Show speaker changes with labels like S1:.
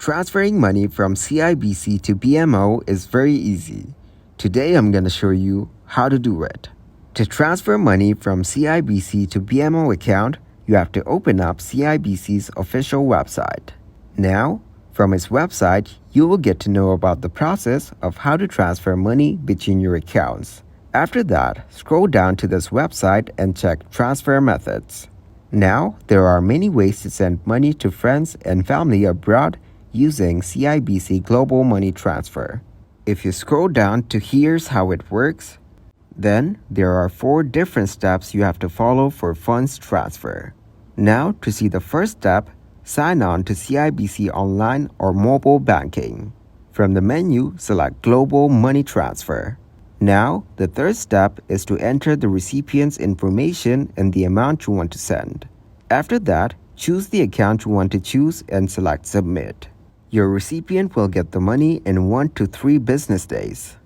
S1: Transferring money from CIBC to BMO is very easy. Today I'm going to show you how to do it. To transfer money from CIBC to BMO account, you have to open up CIBC's official website. Now, from its website, you will get to know about the process of how to transfer money between your accounts. After that, scroll down to this website and check transfer methods. Now, there are many ways to send money to friends and family abroad using CIBC Global Money Transfer. If you scroll down to here's how it works, then there are 4 different steps you have to follow for funds transfer. Now, to see the first step, sign on to CIBC Online or Mobile Banking. From the menu, select Global Money Transfer. Now, the third step is to enter the recipient's information and the amount you want to send. After that, choose the account you want to choose and select Submit. Your recipient will get the money in 1 to 3 business days.